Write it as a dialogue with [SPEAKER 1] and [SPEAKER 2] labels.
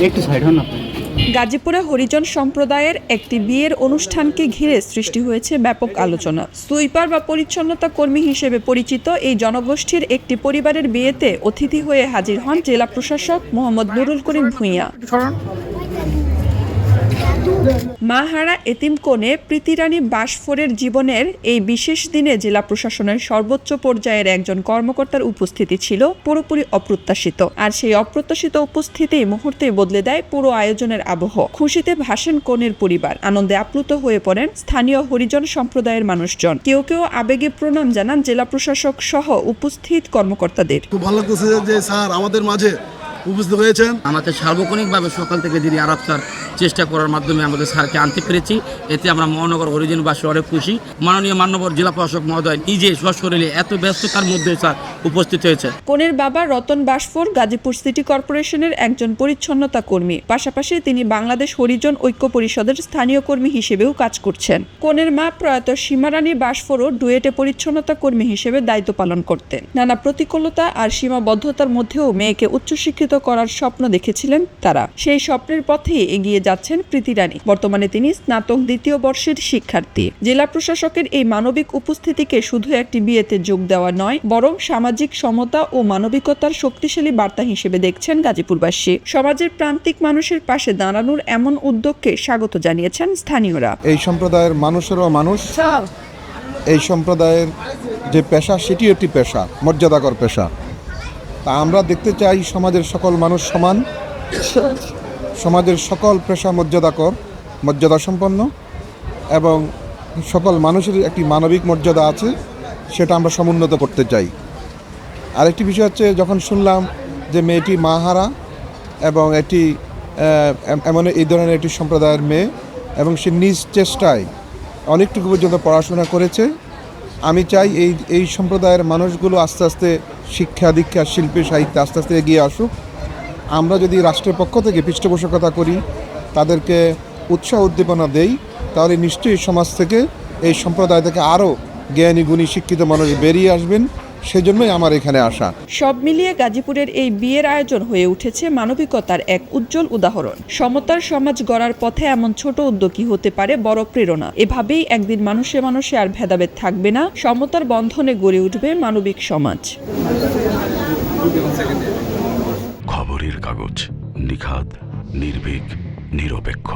[SPEAKER 1] একটু সাইড হন আপনি।
[SPEAKER 2] গাজীপুরে হরিজন সম্প্রদায়ের একটি বিয়ের অনুষ্ঠানকে ঘিরে সৃষ্টি হয়েছে ব্যাপক আলোচনা। সুইপার বা পরিচ্ছন্নতা কর্মী হিসেবে পরিচিত এই জনগোষ্ঠীর একটি পরিবারের বিয়েতে অতিথি হয়ে হাজির হন জেলা প্রশাসক মোহাম্মদ নুরুল করিম ভূঁইয়া। মাহারা এতিম কনে প্রীতিরানী বাসফোরের জীবনের এই বিশেষ দিনে জেলা প্রশাসনের সর্বোচ্চ পর্যায়ের একজন কর্মকর্তার উপস্থিতি ছিল পুরোপুরি অপ্রত্যাশিত। আর সেই অপ্রত্যাশিত উপস্থিতি মুহূর্তে বদলে দেয় পুরো আয়োজনের আবহ। খুশিতে ভাসেন কনের পরিবার, আনন্দে আপ্লুত হয়ে পড়েন স্থানীয় হরিজন সম্প্রদায়ের মানুষজন। কেউ কেউ আবেগে প্রণাম জানান জেলা প্রশাসক সহ উপস্থিত কর্মকর্তাদের।
[SPEAKER 3] খুব ভালো লাগতেছে যে স্যার আমাদের মাঝে উপস্থিত হয়েছেন।
[SPEAKER 1] আমাদের সার্বক্ষণিকভাবে সকাল থেকে যিনি আরব স্যার চেষ্টা করার মাধ্যমে আমাদের স্যারকে আনতে পেরেছি, এতে আমরা মহানগর হরিজনবাসী অনেক খুশি। মাননীয় মান্যবর জেলা প্রশাসক মহোদয় নিজে সশরীরে এত ব্যস্ততার মধ্যে স্যার উপস্থিত হয়েছে।
[SPEAKER 2] কনের বাবা রতন বাসফোর গাজীপুর সিটি কর্পোরেশনের একজন পরিচ্ছন্নতা কর্মী, পাশাপাশি তিনি বাংলাদেশ হরিজন ঐক্য পরিষদের স্থানীয় কর্মী হিসেবেও কাজ করছেন। কনের মা প্রয়াত সীমারানী বাসফোরও ডুয়েটে পরিচ্ছন্নতা কর্মী হিসেবে দায়িত্ব পালন করতেন। নানা প্রতিকূলতা আর সীমাবদ্ধতার মধ্যেও মেয়েকে উচ্চশিক্ষিত করার স্বপ্ন দেখেছিলেন তারা। সেই স্বপ্নের পথে এগিয়ে যাচ্ছেন প্রীতিরানী। বর্তমানে তিনি স্নাতক দ্বিতীয় বর্ষের শিক্ষার্থী। জেলা প্রশাসকের এই মানবিক উপস্থিতিকে শুধু একটি বিয়েতে যোগ দেওয়া নয়, বরং সামাজিক সমতা ও মানবিকতার শক্তিশালী বার্তা হিসেবে দেখছেন গাজীপুরবাসী। সমাজের প্রান্তিক মানুষের পাশে দাঁড়ানোর এমন উদ্যোগকে স্বাগত জানিয়েছেন স্থানীয়রা।
[SPEAKER 4] এই সম্প্রদায়ের মানুষেরও মানুষ, এই সম্প্রদায়ের যে পেশা সেটি একটি পেশা, মর্যাদাকর পেশা। তা আমরা দেখতে চাই সমাজের সকল মানুষ সমান, সমাজের সকল পেশা মর্যাদাকর, মর্যাদাসম্পন্ন এবং সকল মানুষের একটি মানবিক মর্যাদা আছে, সেটা আমরা সমুন্নত করতে চাই। আরেকটি বিষয় হচ্ছে, যখন শুনলাম যে মেয়েটি মাহারা এবং এটি এমন এই ধরনের একটি সম্প্রদায়ের মেয়ে এবং সে নিজ চেষ্টায় অনেকটুকু পর্যন্ত পড়াশোনা করেছে, আমি চাই এই সম্প্রদায়ের মানুষগুলো আস্তে আস্তে শিক্ষা দীক্ষা শিল্পী সাহিত্যে আস্তে আস্তে এগিয়ে আসুক। আমরা যদি রাষ্ট্রের পক্ষ থেকে পৃষ্ঠপোষকতা করি, তাদেরকে উৎসাহ উদ্দীপনা দেই, তাহলে নিশ্চয়ই সমাজ থেকে এই সম্প্রদায় থেকে আরও জ্ঞানী গুণী শিক্ষিত মানুষ বেরিয়ে আসবেন। সেজন্যই আমার এখানে আসা।
[SPEAKER 2] সব মিলিয়ে গাজীপুরের এই বিয়ের আয়োজন হয়ে উঠেছে মানবিকতার এক উজ্জ্বল উদাহরণ। সমতার সমাজ গড়ার পথে এমন ছোট উদ্যোগই হতে পারে বড় প্রেরণা। এভাবেই একদিন মানুষে মানুষে আর ভেদাভেদ থাকবে না, সমতার বন্ধনে গড়ে উঠবে মানবিক সমাজ।
[SPEAKER 5] খবরের কাগজ, নিখাদ, নির্ভীক, নিরপেক্ষ।